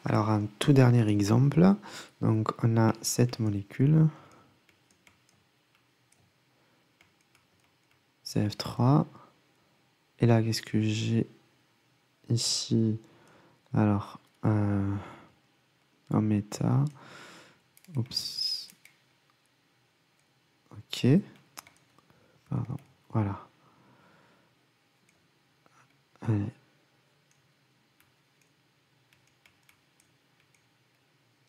Alors, un tout dernier exemple. Donc, on a cette molécule, CF3. Et là, qu'est-ce que j'ai ici? Alors, en méta. Oups. Ok. Pardon. Voilà. Allez.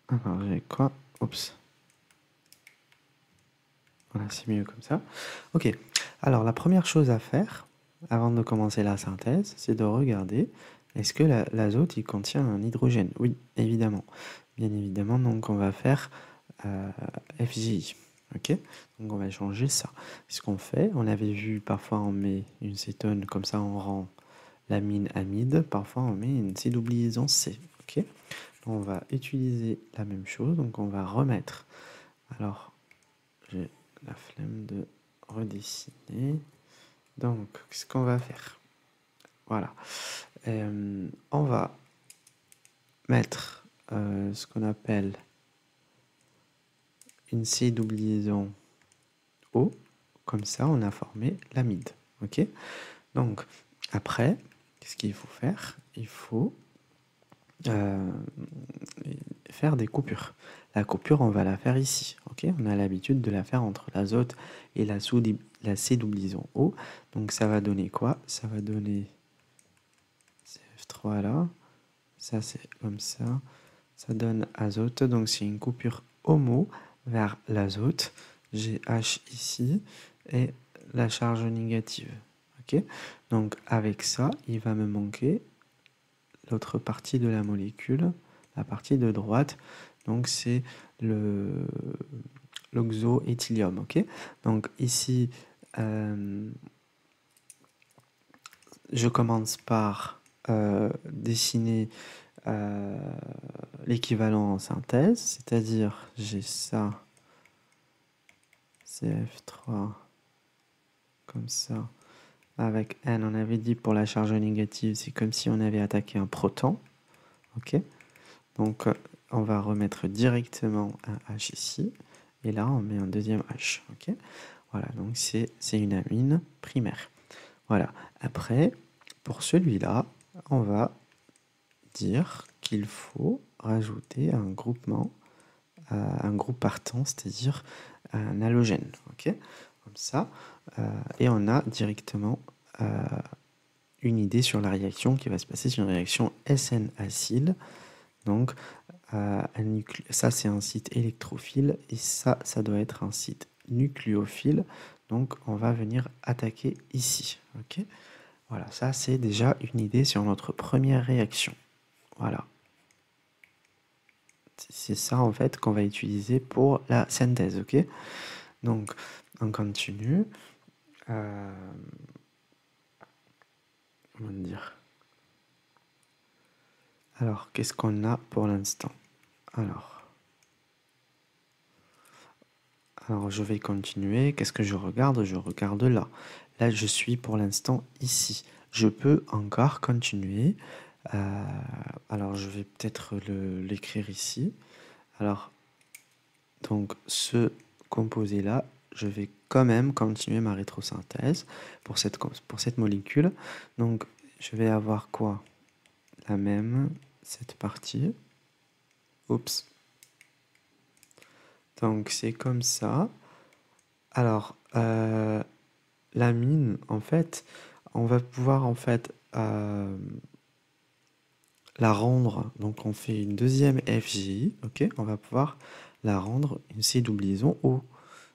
Alors, j'ai quoi? Oups. Voilà, c'est mieux comme ça. Ok. Alors, la première chose à faire, avant de commencer la synthèse, c'est de regarder est-ce que l'azote il contient un hydrogène? Oui, évidemment. Bien évidemment, donc on va faire FGI. Ok? Donc on va changer ça. Ce qu'on fait, on avait vu parfois on met une cétone, comme ça on rend l'amine amide, parfois on met une C-double-liaison C. Ok? On va utiliser la même chose, donc on va remettre. Alors, j'ai la flemme de redessiner. Donc, ce qu'on va faire, voilà. On va mettre ce qu'on appelle une C-double-liaison O. Comme ça, on a formé l'amide. Ok? Donc, après, qu'est-ce qu'il faut faire? Il faut faire des coupures. La coupure, on va la faire ici. Ok? On a l'habitude de la faire entre l'azote et la C-double-liaison O. Donc, ça va donner quoi? Ça va donner CF3 là. Ça, c'est comme ça. Ça donne azote. Donc, c'est une coupure homo vers l'azote. J'ai H ici et la charge négative. Ok? Donc, avec ça, il va me manquer l'autre partie de la molécule, la partie de droite. Donc, c'est l'oxoéthylium. Ok? Donc, ici, je commence par dessiner l'équivalent en synthèse, c'est-à-dire j'ai ça, CF3, comme ça, avec N, on avait dit pour la charge négative, c'est comme si on avait attaqué un proton, ok? Donc on va remettre directement un H ici, et là on met un deuxième H, ok? Voilà, donc c'est une amine primaire. Voilà, après, pour celui-là, on va dire qu'il faut rajouter un groupement, un groupe partant, c'est-à-dire un halogène. Ok, comme ça, et on a directement une idée sur la réaction qui va se passer. C'est une réaction SN-acyle. Donc, ça, c'est un site électrophile et ça doit être un site nucléophile. Donc, on va venir attaquer ici. Ok, voilà, ça, c'est déjà une idée sur notre première réaction. Voilà. C'est ça en fait qu'on va utiliser pour la synthèse, ok? Donc on continue. Comment dire? Alors qu'est-ce qu'on a pour l'instant? Alors je vais continuer. Qu'est-ce que je regarde? Je regarde là. Là je suis pour l'instant ici. Je peux encore continuer. Alors je vais peut-être l'écrire ici. Alors donc ce composé là, je vais quand même continuer ma rétrosynthèse pour cette molécule. Donc je vais avoir quoi? La même, cette partie. Oups. Donc c'est comme ça. Alors l'amine, en fait, on va pouvoir en fait la rendre. Donc on fait une deuxième FGI, ok? On va pouvoir la rendre une C-double-liaison O.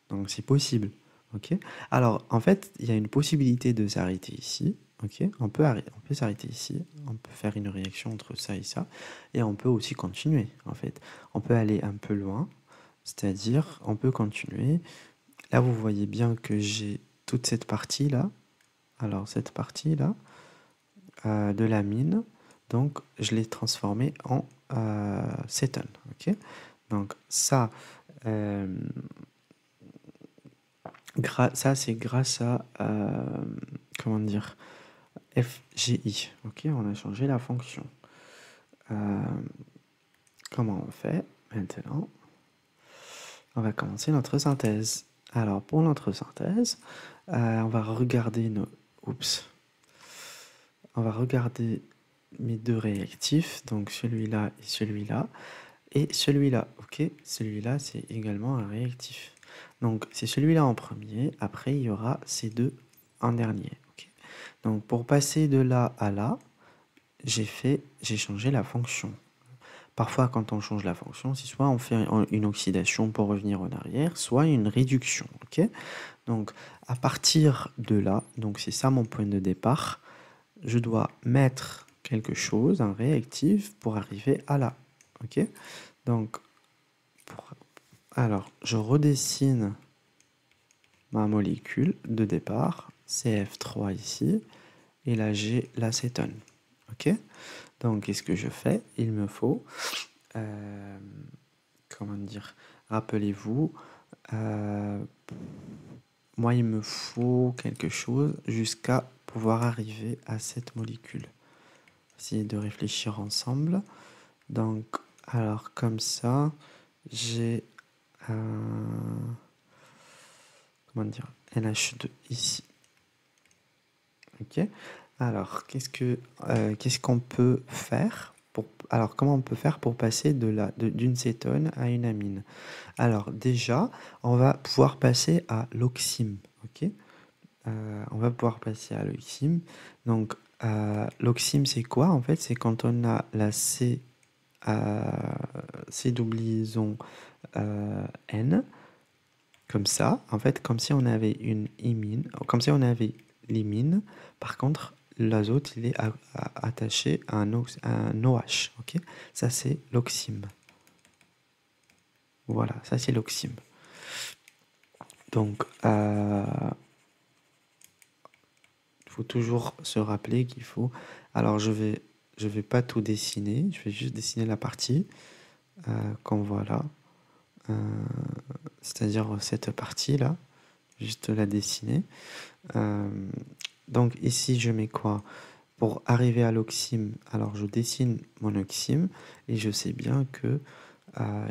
Donc c'est possible. Ok. Alors en fait, il y a une possibilité de s'arrêter ici. Ok. On peut s'arrêter ici. On peut faire une réaction entre ça et ça. Et on peut aussi continuer. En fait, on peut aller un peu loin. C'est-à-dire, on peut continuer. Là, vous voyez bien que j'ai toute cette partie-là. Alors cette partie-là de la mine. Donc je l'ai transformée en cétone. Ok. Donc ça. Ça, c'est grâce à, comment dire, FGI. Ok, on a changé la fonction. comment on fait maintenant? On va commencer notre synthèse. Alors, pour notre synthèse, on va regarder nos... Oups. On va regarder mes deux réactifs, donc celui-là et celui-là. Et celui-là, ok? Celui-là, c'est également un réactif. Donc, c'est celui-là en premier. Après, il y aura ces deux en dernier. Okay. Donc, pour passer de là à là, j'ai changé la fonction. Parfois, quand on change la fonction, c'est soit on fait une oxydation pour revenir en arrière, soit une réduction. Ok. Donc, à partir de là, donc c'est ça mon point de départ, je dois mettre quelque chose, un réactif, pour arriver à là. Ok. Donc, alors, je redessine ma molécule de départ, CF3 ici, et là j'ai l'acétone. Ok. Donc, qu'est-ce que je fais? Il me faut, comment dire, rappelez-vous, moi il me faut quelque chose jusqu'à pouvoir arriver à cette molécule. Essayez de réfléchir ensemble. Donc, alors comme ça, j'ai comment dire, NH2 ici. Ok. Alors, qu'est-ce qu'on peut faire alors, comment on peut faire pour passer d'une cétone à une amine? Alors, déjà, on va pouvoir passer à l'oxyme. Ok. On va pouvoir passer à l'oxyme. Donc, l'oxyme, c'est quoi? En fait, c'est quand on a la C doublison N, comme ça, en fait, comme si on avait une imine, comme si on avait l'imine. Par contre, l'azote, il est attaché à un OH, ok? Ça, c'est l'oxyme. Voilà, ça, c'est l'oxyme. Donc, il faut toujours se rappeler qu'il faut... Alors, je vais pas tout dessiner, je vais juste dessiner la partie qu'on voit là. C'est-à-dire cette partie-là, juste la dessiner. Donc ici, je mets quoi? Pour arriver à l'oxyme, alors je dessine mon oxyme et je sais bien que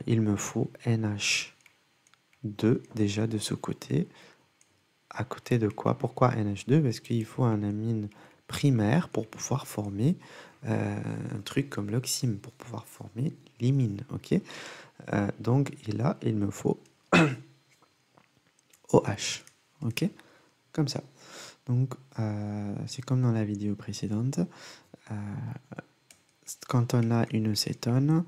il me faut NH2 déjà de ce côté. À côté de quoi? Pourquoi NH2? Parce qu'il faut un amine primaire pour pouvoir former un truc comme l'oxyme, pour pouvoir former l'imine. Ok. Donc et là, il me faut OH. Ok. Comme ça. Donc, c'est comme dans la vidéo précédente. Quand on a une cétone,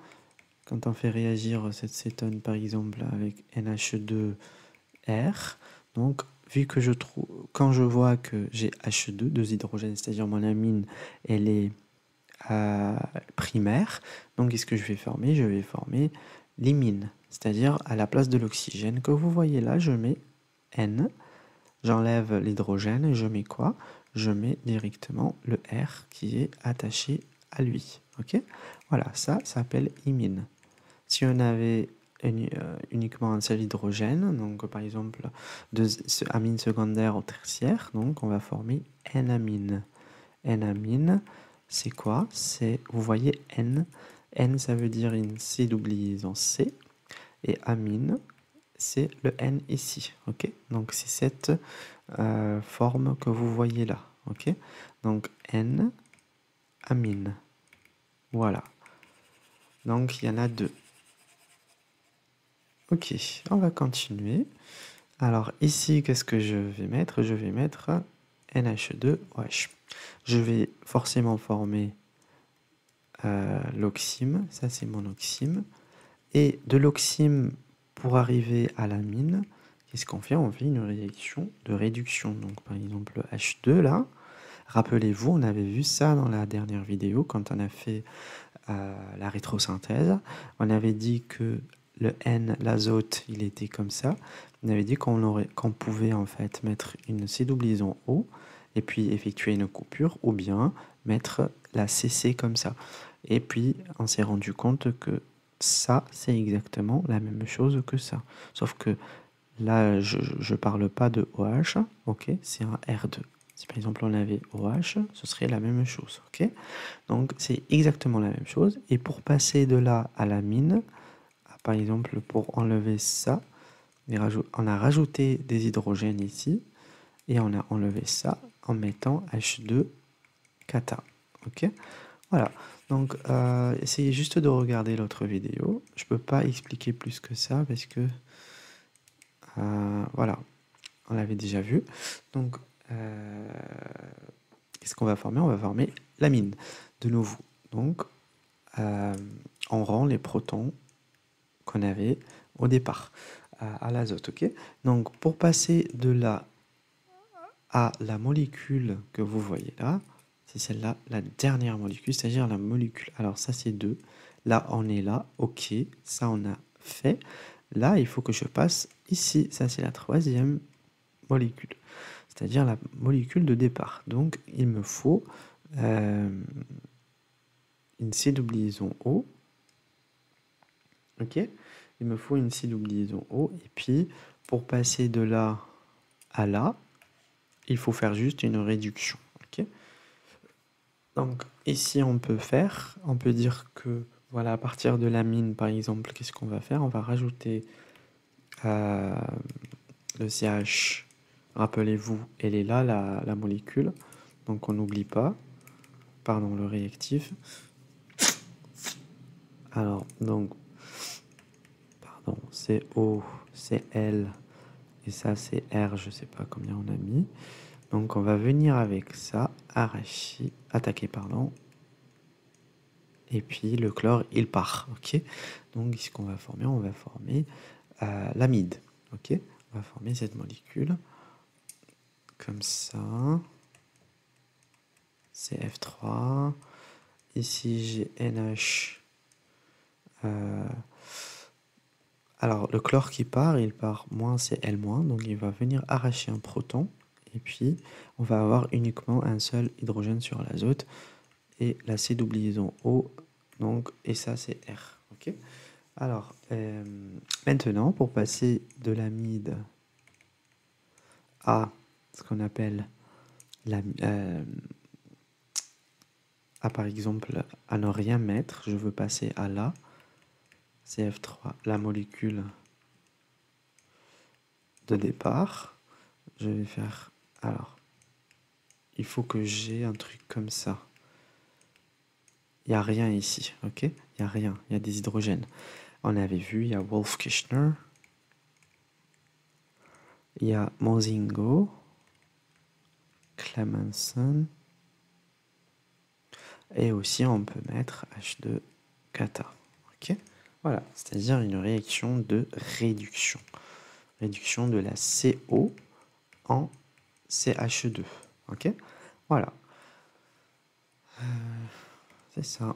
quand on fait réagir cette cétone par exemple avec NH2R, donc vu que quand je vois que j'ai H2, deux hydrogènes, c'est-à-dire mon amine, elle est primaire, donc qu'est-ce que je vais former? Je vais former l'imine, c'est-à-dire à la place de l'oxygène que vous voyez là, je mets N, j'enlève l'hydrogène et je mets quoi? Je mets directement le R qui est attaché à lui. Ok. Voilà, ça s'appelle imine. Si on avait uniquement un seul hydrogène, donc par exemple deux amines secondaires ou tertiaires, donc on va former N-amine. N-amine, c'est quoi? C'est, vous voyez N, N ça veut dire une C doublison C, et amine, c'est le N ici. Ok. Donc c'est cette forme que vous voyez là. Ok. Donc N, amine. Voilà. Donc il y en a deux. Ok, on va continuer. Alors ici, qu'est-ce que je vais mettre? Je vais mettre NH2OH. Je vais forcément former l'oxyme. Ça, c'est mon oxyme. Et de l'oxyme, pour arriver à l'amine, qu'est-ce qu'on fait? On fait une réaction de réduction. Donc par exemple, H2 là. Rappelez-vous, on avait vu ça dans la dernière vidéo quand on a fait la rétrosynthèse. On avait dit que le N, l'azote, il était comme ça. On avait dit qu'on pouvait en fait mettre une C doublison O et puis effectuer une coupure ou bien mettre la CC comme ça. Et puis on s'est rendu compte que ça, c'est exactement la même chose que ça. Sauf que là, je ne parle pas de OH, ok, c'est un R2. Si par exemple on avait OH, ce serait la même chose. Ok, donc c'est exactement la même chose. Et pour passer de là à l'amine, par exemple pour enlever ça, on a rajouté des hydrogènes ici et on a enlevé ça en mettant H2 kata. Ok, voilà. Donc essayez juste de regarder l'autre vidéo. Je peux pas expliquer plus que ça parce que voilà, on l'avait déjà vu. Donc qu'est-ce qu'on va former? On va former l'amine de nouveau. Donc on rend les protons qu'on avait au départ à l'azote. Ok, donc pour passer de là à la molécule que vous voyez là, c'est celle-là, la dernière molécule, c'est-à-dire la molécule. Alors ça c'est 2. Là on est là, ok, ça on a fait. Là il faut que je passe ici, ça c'est la 3e molécule, c'est-à-dire la molécule de départ. Donc il me faut une C double liaison O. Ok, il me faut une C double liaison O. Et puis pour passer de là à là, il faut faire juste une réduction. Ok, donc ici on peut dire que voilà, à partir de l'amine par exemple, qu'est-ce qu'on va faire? On va rajouter le CH. Rappelez-vous, elle est là la molécule, donc on n'oublie pas. Pardon, le réactif. Alors donc pardon, c'est O, c'est L et ça c'est R, je sais pas combien on a mis. Donc on va venir avec ça, attaquer pardon. Et puis le chlore il part. Ok, donc ce qu'on va former, on va former l'amide. Ok, on va former cette molécule comme ça. CF3. Ici j'ai NH. Alors le chlore qui part, il part moins, c'est L-, donc il va venir arracher un proton. Et puis on va avoir uniquement un seul hydrogène sur l'azote. Et la C double liaison O, donc, et ça c'est R. Ok, alors maintenant pour passer de l'amide à ce qu'on appelle par exemple à ne rien mettre, je veux passer à la CF3, la molécule de départ. Je vais faire, alors il faut que j'ai un truc comme ça. Il n'y a rien ici, ok, il n'y a rien, il y a des hydrogènes. On avait vu, il y a Wolff-Kishner, il y a Mozingo, Clemenson, et aussi on peut mettre H2 kata. Ok, voilà, c'est-à-dire une réaction de réduction. Réduction de la CO en CH2. Ok, voilà. C'est ça.